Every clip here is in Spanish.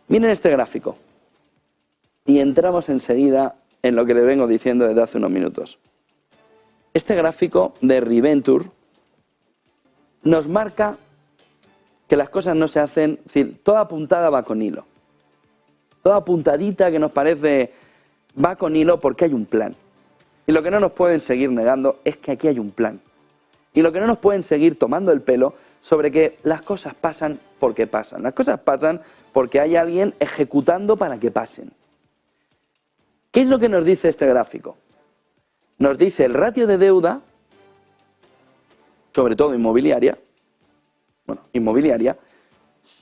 Miren este gráfico. Y entramos enseguida en lo que les vengo diciendo desde hace unos minutos. Este gráfico de Reventure nos marca que las cosas no se hacen, es decir, toda puntada va con hilo. Toda puntadita que nos parece va con hilo porque hay un plan. Y lo que no nos pueden seguir negando es que aquí hay un plan. Y lo que no nos pueden seguir tomando el pelo sobre que las cosas pasan porque pasan. Las cosas pasan porque hay alguien ejecutando para que pasen. ¿Qué es lo que nos dice este gráfico? Nos dice el ratio de deuda, sobre todo inmobiliaria,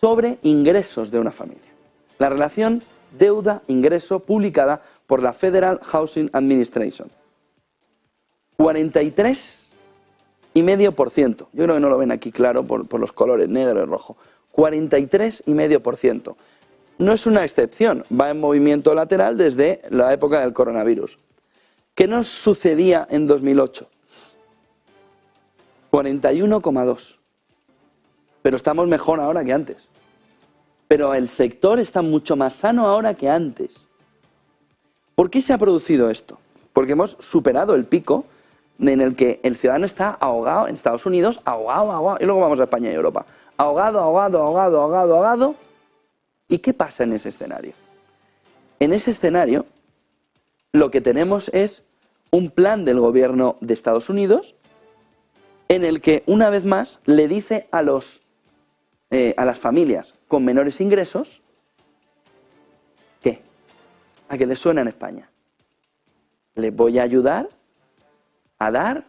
sobre ingresos de una familia. La relación deuda-ingreso publicada por la Federal Housing Administration. 43,5%. Yo creo que no lo ven aquí claro por los colores negro y rojo. 43,5%. No es una excepción, va en movimiento lateral desde la época del coronavirus. ¿Qué nos sucedía en 2008? 41,2%. Pero estamos mejor ahora que antes. Pero el sector está mucho más sano ahora que antes. ¿Por qué se ha producido esto? Porque hemos superado el pico en el que el ciudadano está ahogado en Estados Unidos, ahogado, y luego vamos a España y Europa. Ahogado. ¿Y qué pasa en ese escenario? En ese escenario lo que tenemos es un plan del gobierno de Estados Unidos en el que, una vez más, le dice a las familias con menores ingresos ¿qué? A que les suena en España. Les voy a ayudar a dar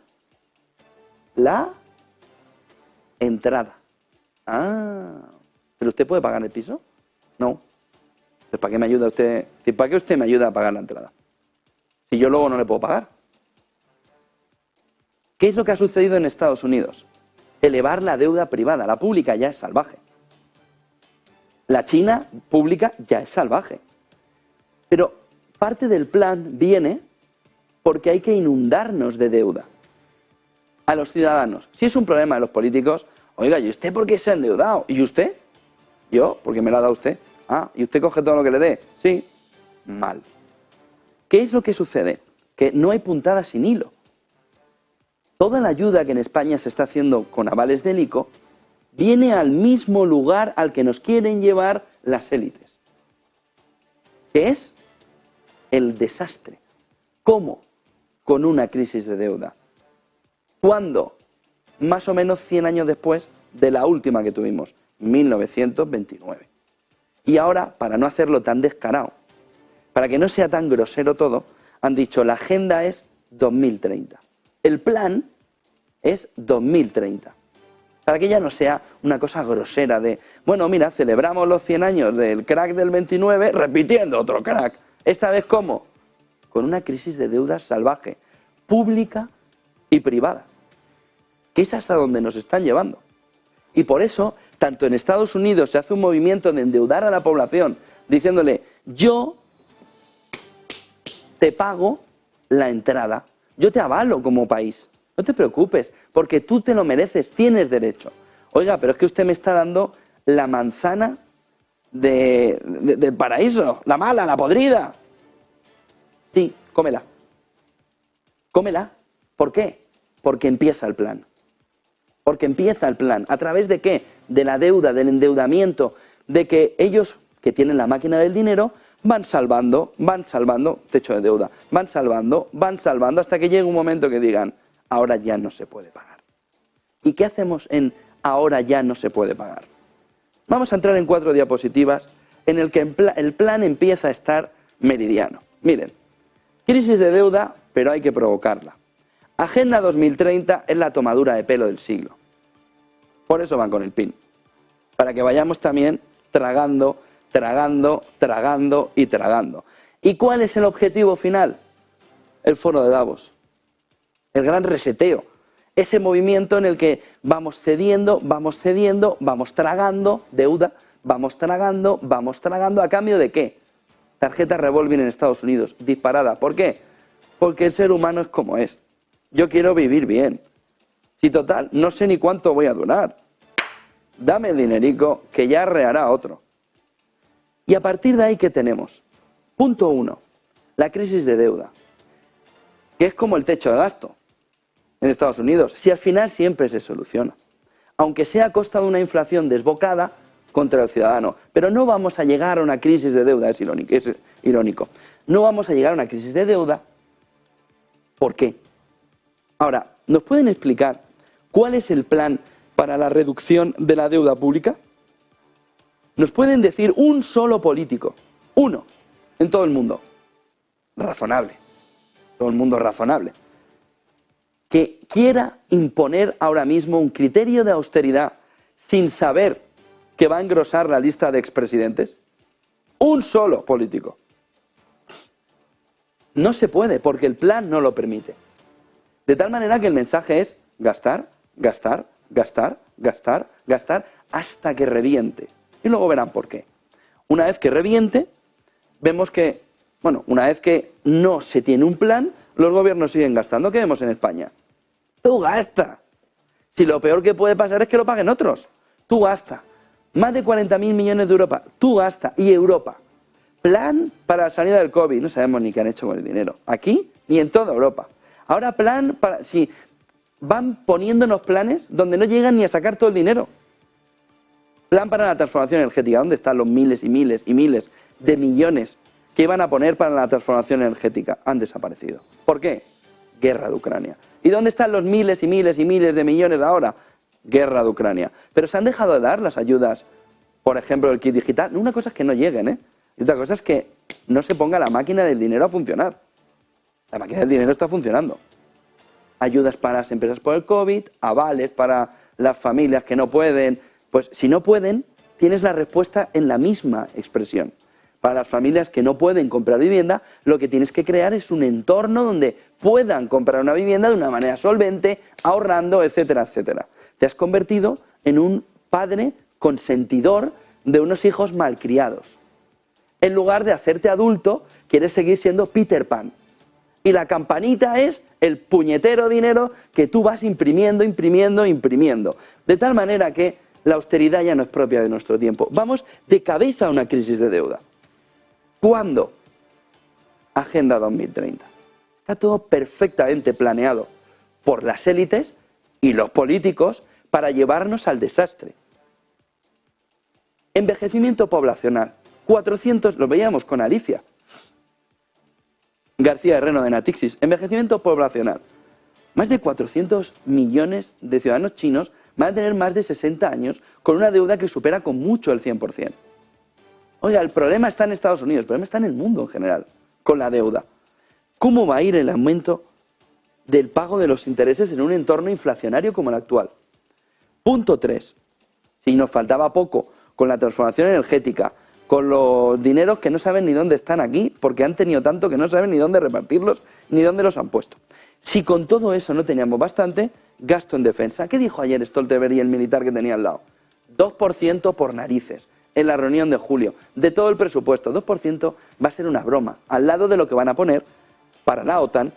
la entrada. ¿Pero usted puede pagar el piso? No. Pues ¿para qué me ayuda usted? ¿Para qué usted me ayuda a pagar la entrada? Si yo luego no le puedo pagar. ¿Qué es lo que ha sucedido en Estados Unidos? Elevar la deuda privada. La pública ya es salvaje. La China pública ya es salvaje. Pero parte del plan viene porque hay que inundarnos de deuda a los ciudadanos. Si es un problema de los políticos, oiga, ¿y usted por qué se ha endeudado? ¿Y usted? Yo, porque me la ha dado usted. ¿Y usted coge todo lo que le dé? Sí. Mal. ¿Qué es lo que sucede? Que no hay puntada sin hilo. Toda la ayuda que en España se está haciendo con avales del ICO viene al mismo lugar al que nos quieren llevar las élites, que es el desastre. ¿Cómo? Con una crisis de deuda. ¿Cuándo? Más o menos 100 años después de la última que tuvimos, 1929. Y ahora, para no hacerlo tan descarado, para que no sea tan grosero todo, han dicho la agenda es 2030. El plan es 2030. Para que ya no sea una cosa grosera de, bueno, mira, celebramos los 100 años del crack del 29 repitiendo otro crack. ¿Esta vez cómo? Con una crisis de deuda salvaje, pública y privada, que es hasta donde nos están llevando. Y por eso, tanto en Estados Unidos se hace un movimiento de endeudar a la población, diciéndole, yo te pago la entrada, yo te avalo como país, no te preocupes, porque tú te lo mereces, tienes derecho. Oiga, pero es que usted me está dando la manzana del paraíso, la mala, la podrida. Sí, cómela. Cómela. ¿Por qué? Porque empieza el plan. Porque empieza el plan. ¿A través de qué? De la deuda, del endeudamiento, de que ellos, que tienen la máquina del dinero, van salvando, techo de deuda, van salvando, hasta que llegue un momento que digan, ahora ya no se puede pagar. ¿Y qué hacemos en ahora ya no se puede pagar? Vamos a entrar en 4 diapositivas en el que el plan empieza a estar meridiano. Miren, crisis de deuda, pero hay que provocarla. Agenda 2030 es la tomadura de pelo del siglo. Por eso van con el PIN. Para que vayamos también tragando. ¿Y cuál es el objetivo final? El foro de Davos. El gran reseteo. Ese movimiento en el que vamos cediendo, vamos tragando deuda, vamos tragando, ¿a cambio de qué? Tarjeta revolving en Estados Unidos, disparada. ¿Por qué? Porque el ser humano es como es. Yo quiero vivir bien. Si total, no sé ni cuánto voy a durar. Dame el dinerico que ya arreará otro. Y a partir de ahí, ¿qué tenemos? Punto 1, la crisis de deuda, que es como el techo de gasto en Estados Unidos, si al final siempre se soluciona, aunque sea a costa de una inflación desbocada contra el ciudadano. Pero no vamos a llegar a una crisis de deuda, es irónico. No vamos a llegar a una crisis de deuda. ¿Por qué? Ahora, ¿nos pueden explicar cuál es el plan para la reducción de la deuda pública? ¿Nos pueden decir un solo político, uno, en todo el mundo, razonable, todo el mundo razonable, que quiera imponer ahora mismo un criterio de austeridad sin saber que va a engrosar la lista de expresidentes? Un solo político. No se puede, porque el plan no lo permite. De tal manera que el mensaje es gastar, gastar, gastar, gastar, gastar, hasta que reviente. Y luego verán por qué. Una vez que reviente, vemos que, bueno, una vez que no se tiene un plan, los gobiernos siguen gastando. ¿Qué vemos en España? Tú gasta. Si lo peor que puede pasar es que lo paguen otros. Tú gasta. Más de 40.000 millones de Europa. Tú gasta. Y Europa. Plan para la salida del COVID. No sabemos ni qué han hecho con el dinero. Aquí ni en toda Europa. Ahora plan para... Si van poniéndonos planes donde no llegan ni a sacar todo el dinero. Plan para la transformación energética. ¿Dónde están los miles y miles y miles de millones que iban a poner para la transformación energética? Han desaparecido. ¿Por qué? Guerra de Ucrania. ¿Y dónde están los miles y miles y miles de millones ahora? Guerra de Ucrania. Pero se han dejado de dar las ayudas, por ejemplo, el kit digital. Una cosa es que no lleguen, ¿eh? Y otra cosa es que no se ponga la máquina del dinero a funcionar. La máquina del dinero está funcionando. Ayudas para las empresas por el COVID, avales para las familias que no pueden. Pues si no pueden, tienes la respuesta en la misma expresión. Para las familias que no pueden comprar vivienda, lo que tienes que crear es un entorno donde puedan comprar una vivienda de una manera solvente, ahorrando, etcétera, etcétera. Te has convertido en un padre consentidor de unos hijos malcriados. En lugar de hacerte adulto, quieres seguir siendo Peter Pan. Y la campanita es el puñetero dinero que tú vas imprimiendo, imprimiendo, imprimiendo. De tal manera que la austeridad ya no es propia de nuestro tiempo. Vamos de cabeza a una crisis de deuda. ¿Cuándo? Agenda 2030. Está todo perfectamente planeado por las élites y los políticos para llevarnos al desastre. Envejecimiento poblacional. 400, lo veíamos con Alicia García Herrero de Natixis. Envejecimiento poblacional. Más de 400 millones de ciudadanos chinos van a tener más de 60 años con una deuda que supera con mucho el 100%. Oiga, el problema está en Estados Unidos, el problema está en el mundo en general, con la deuda. ¿Cómo va a ir el aumento del pago de los intereses en un entorno inflacionario como el actual? Punto 3. Si nos faltaba poco con la transformación energética, con los dineros que no saben ni dónde están aquí, porque han tenido tanto que no saben ni dónde repartirlos, ni dónde los han puesto. Si con todo eso no teníamos bastante, gasto en defensa. ¿Qué dijo ayer Stoltenberg y el militar que tenía al lado? 2% por narices, en la reunión de julio, de todo el presupuesto. 2% va a ser una broma, al lado de lo que van a poner para la OTAN,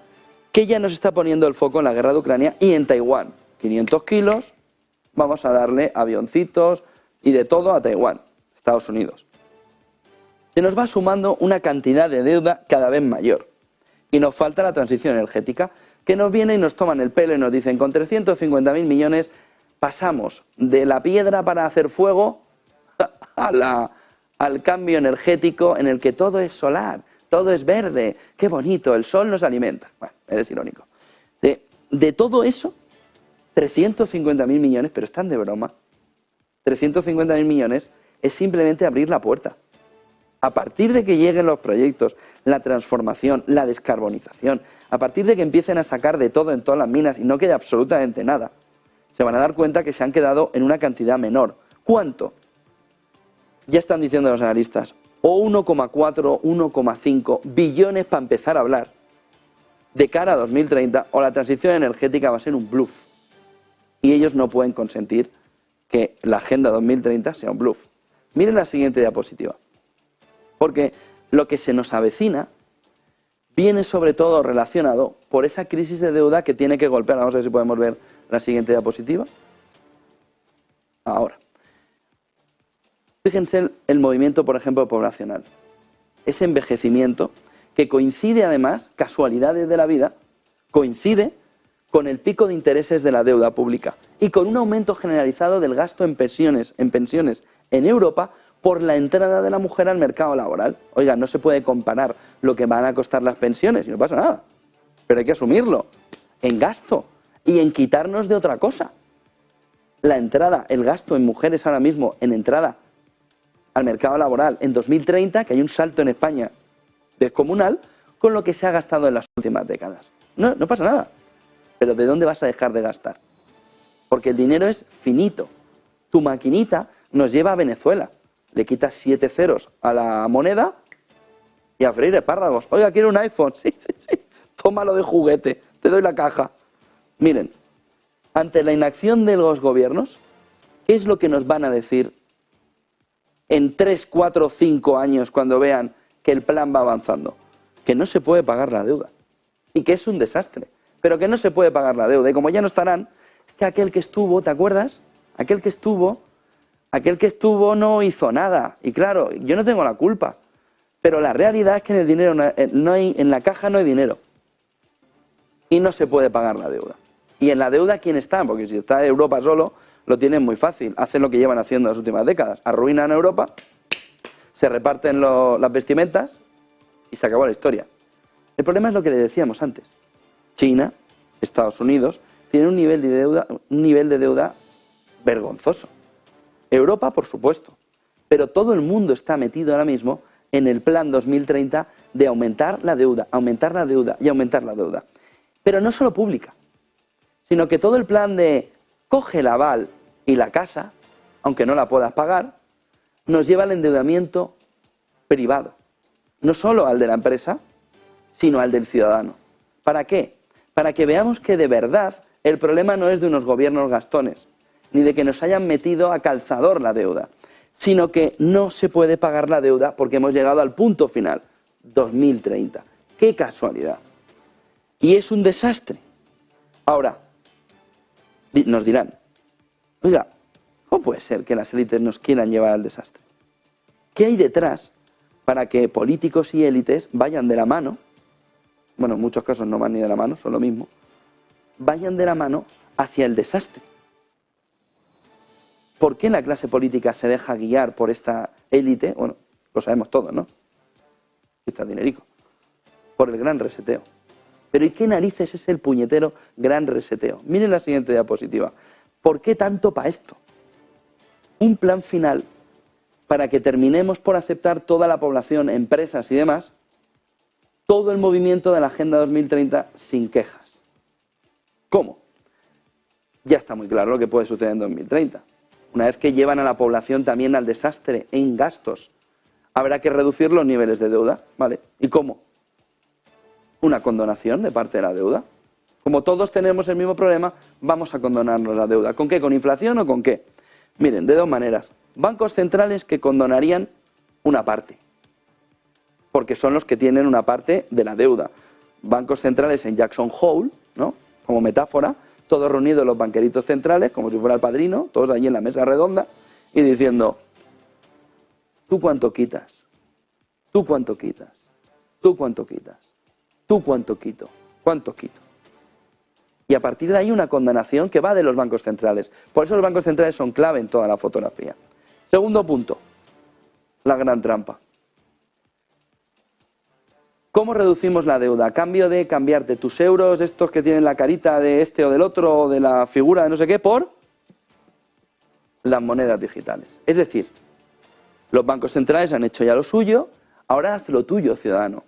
que ya nos está poniendo el foco en la guerra de Ucrania y en Taiwán. 500 kilos, vamos a darle avioncitos y de todo a Taiwán, Estados Unidos. Se nos va sumando una cantidad de deuda cada vez mayor. Y nos falta la transición energética, que nos viene y nos toman el pelo y nos dicen, con 350.000 millones pasamos de la piedra para hacer fuego al cambio energético en el que todo es solar, todo es verde, qué bonito, el sol nos alimenta. Bueno, eres irónico. De todo eso, 350.000 millones, pero están de broma. 350.000 millones es simplemente abrir la puerta. A partir de que lleguen los proyectos, la transformación, la descarbonización, a partir de que empiecen a sacar de todo en todas las minas y no quede absolutamente nada, se van a dar cuenta que se han quedado en una cantidad menor. ¿Cuánto? Ya están diciendo los analistas, o 1,4, 1,5 billones para empezar a hablar de cara a 2030, o la transición energética va a ser un bluff. Y ellos no pueden consentir que la Agenda 2030 sea un bluff. Miren la siguiente diapositiva. Porque lo que se nos avecina viene sobre todo relacionado por esa crisis de deuda que tiene que golpear. Vamos a ver si podemos ver la siguiente diapositiva. Ahora. Fíjense el movimiento, por ejemplo, poblacional. Ese envejecimiento que coincide además, casualidades de la vida, coincide con el pico de intereses de la deuda pública y con un aumento generalizado del gasto en pensiones en Europa por la entrada de la mujer al mercado laboral. Oiga, no se puede comparar lo que van a costar las pensiones y no pasa nada, pero hay que asumirlo en gasto y en quitarnos de otra cosa. La entrada, el gasto en mujeres ahora mismo en entrada al mercado laboral en 2030, que hay un salto en España descomunal con lo que se ha gastado en las últimas décadas. No pasa nada. Pero ¿de dónde vas a dejar de gastar? Porque el dinero es finito. Tu maquinita nos lleva a Venezuela. Le quitas 7 ceros a la moneda y a freír espárragos. Oiga, quiero un iPhone. Sí. Tómalo de juguete. Te doy la caja. Miren, ante la inacción de los gobiernos, ¿qué es lo que nos van a decir en 3, 4, 5 años cuando vean que el plan va avanzando? Que no se puede pagar la deuda y que es un desastre, pero que no se puede pagar la deuda. Y como ya no estarán, es que aquel que estuvo, ¿te acuerdas? Aquel que estuvo no hizo nada. Y claro, yo no tengo la culpa, pero la realidad es que en el dinero en la caja no hay dinero y no se puede pagar la deuda. Y en la deuda, ¿quién está? Porque si está Europa solo, lo tienen muy fácil. Hacen lo que llevan haciendo las últimas décadas. Arruinan a Europa, se reparten las vestimentas y se acabó la historia. El problema es lo que le decíamos antes. China, Estados Unidos, tienen un nivel de deuda vergonzoso. Europa, por supuesto. Pero todo el mundo está metido ahora mismo en el plan 2030 de aumentar la deuda y aumentar la deuda. Pero no solo pública, sino que todo el plan de coge el aval y la casa, aunque no la puedas pagar, nos lleva al endeudamiento privado. No solo al de la empresa, sino al del ciudadano. ¿Para qué? Para que veamos que de verdad el problema no es de unos gobiernos gastones, ni de que nos hayan metido a calzador la deuda, sino que no se puede pagar la deuda porque hemos llegado al punto final, 2030. ¡Qué casualidad! Y es un desastre. Ahora, nos dirán, oiga, ¿cómo puede ser que las élites nos quieran llevar al desastre? ¿Qué hay detrás para que políticos y élites vayan de la mano? Bueno, en muchos casos no van ni de la mano, son lo mismo. Vayan de la mano hacia el desastre. ¿Por qué la clase política se deja guiar por esta élite? Bueno, lo sabemos todos, ¿no? Está dinerico. Por el gran reseteo. Pero ¿y qué narices es el puñetero gran reseteo? Miren la siguiente diapositiva. ¿Por qué tanto para esto? Un plan final para que terminemos por aceptar toda la población, empresas y demás, todo el movimiento de la Agenda 2030 sin quejas. ¿Cómo? Ya está muy claro lo que puede suceder en 2030. Una vez que llevan a la población también al desastre en gastos, habrá que reducir los niveles de deuda, ¿vale? ¿Y cómo? Una condonación de parte de la deuda. Como todos tenemos el mismo problema, vamos a condonarnos la deuda. ¿Con qué? ¿Con inflación o con qué? Miren, de dos maneras. Bancos centrales que condonarían una parte, porque son los que tienen una parte de la deuda. Bancos centrales en Jackson Hole, ¿no? Como metáfora, todos reunidos los banqueritos centrales, como si fuera el padrino, todos allí en la mesa redonda, y diciendo, ¿tú cuánto quitas? ¿Tú cuánto quitas? ¿Tú cuánto quitas? ¿Tú cuánto quito? ¿Cuánto quito? Y a partir de ahí una condonación que va de los bancos centrales. Por eso los bancos centrales son clave en toda la fotografía. Segundo punto, la gran trampa. ¿Cómo reducimos la deuda? A cambio de cambiarte tus euros, estos que tienen la carita de este o del otro, o de la figura de no sé qué, por las monedas digitales. Es decir, los bancos centrales han hecho ya lo suyo, ahora haz lo tuyo, ciudadano.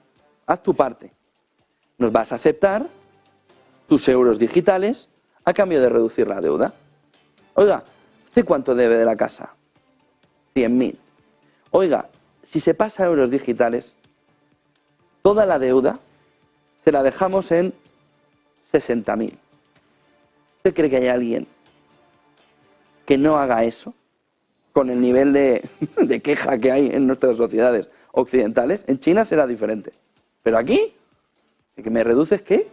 Haz tu parte. Nos vas a aceptar tus euros digitales a cambio de reducir la deuda. Oiga, ¿usted cuánto debe de la casa? 100.000. Oiga, si se pasa a euros digitales, toda la deuda se la dejamos en 60.000. ¿Usted cree que hay alguien que no haga eso con el nivel de queja que hay en nuestras sociedades occidentales? En China será diferente. Pero aquí, ¿que me reduces qué?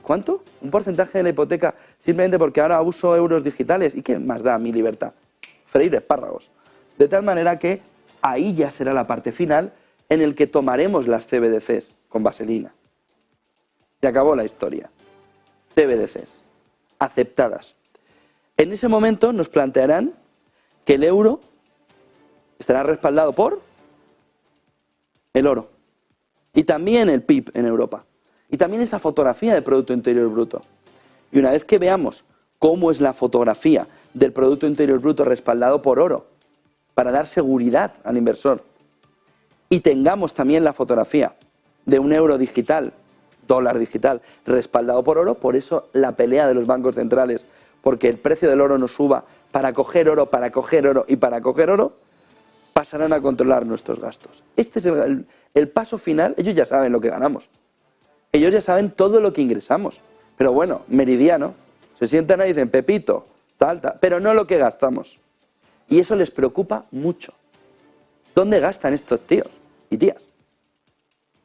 ¿Cuánto? Un porcentaje de la hipoteca simplemente porque ahora uso euros digitales. ¿Y qué más da mi libertad? Freír espárragos. De tal manera que ahí ya será la parte final en el que tomaremos las CBDCs con vaselina. Se acabó la historia. CBDCs, aceptadas. En ese momento nos plantearán que el euro estará respaldado por el oro. Y también el PIB en Europa. Y también esa fotografía del Producto Interior Bruto. Y una vez que veamos cómo es la fotografía del Producto Interior Bruto respaldado por oro, para dar seguridad al inversor, y tengamos también la fotografía de un euro digital, dólar digital, respaldado por oro, por eso la pelea de los bancos centrales, porque el precio del oro no suba para coger oro, para coger oro y para coger oro, pasarán a controlar nuestros gastos. Este es el paso final. Ellos ya saben lo que ganamos. Ellos ya saben todo lo que ingresamos. Pero bueno, meridiano. Se sientan ahí y dicen, Pepito, tal, pero no lo que gastamos. Y eso les preocupa mucho. ¿Dónde gastan estos tíos y tías?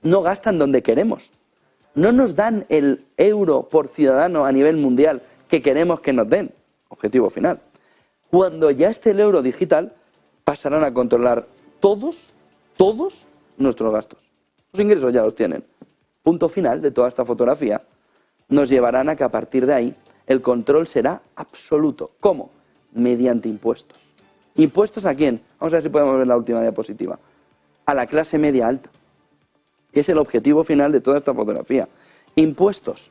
No gastan donde queremos. No nos dan el euro por ciudadano a nivel mundial que queremos que nos den. Objetivo final. Cuando ya esté el euro digital, pasarán a controlar todos nuestros gastos. Los ingresos ya los tienen. Punto final de toda esta fotografía. Nos llevarán a que a partir de ahí el control será absoluto. ¿Cómo? Mediante impuestos. ¿Impuestos a quién? Vamos a ver si podemos ver la última diapositiva. A la clase media alta. Es el objetivo final de toda esta fotografía. Impuestos.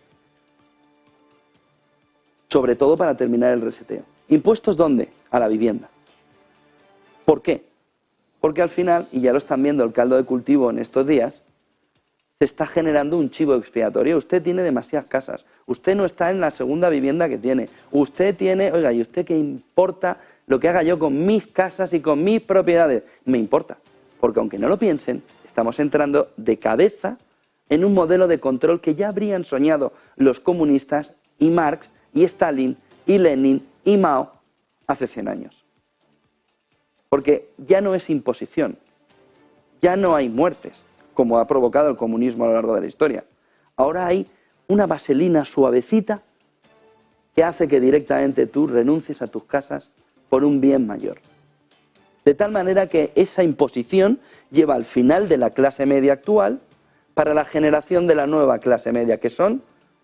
Sobre todo para terminar el reseteo. ¿Impuestos dónde? A la vivienda. ¿Por qué? Porque al final, y ya lo están viendo el caldo de cultivo en estos días, se está generando un chivo expiatorio. Usted tiene demasiadas casas. Usted no está en la segunda vivienda que tiene. Usted tiene, oiga, ¿y usted qué importa lo que haga yo con mis casas y con mis propiedades? Me importa. Porque aunque no lo piensen, estamos entrando de cabeza en un modelo de control que ya habrían soñado los comunistas y Marx y Stalin y Lenin y Mao hace 100 años. Porque ya no es imposición, ya no hay muertes, como ha provocado el comunismo a lo largo de la historia. Ahora hay una vaselina suavecita que hace que directamente tú renuncies a tus casas por un bien mayor. De tal manera que esa imposición lleva al final de la clase media actual para la generación de la nueva clase media, que son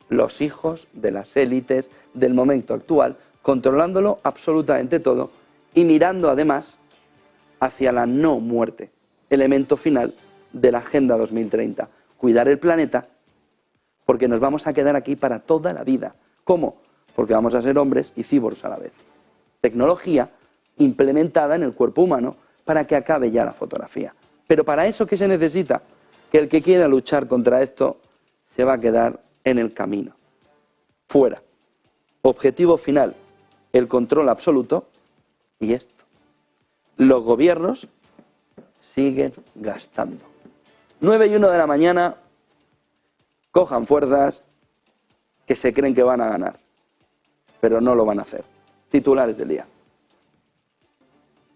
los hijos de las élites del momento actual, controlándolo absolutamente todo y mirando además hacia la no muerte, elemento final de la Agenda 2030. Cuidar el planeta, porque nos vamos a quedar aquí para toda la vida. ¿Cómo? Porque vamos a ser hombres y cíborgs a la vez. Tecnología implementada en el cuerpo humano para que acabe ya la fotografía. Pero para eso, ¿qué se necesita? Que el que quiera luchar contra esto se va a quedar en el camino. Fuera. Objetivo final, el control absoluto y esto. Los gobiernos siguen gastando. 9:01 de la mañana, cojan fuerzas que se creen que van a ganar, pero no lo van a hacer. Titulares del día.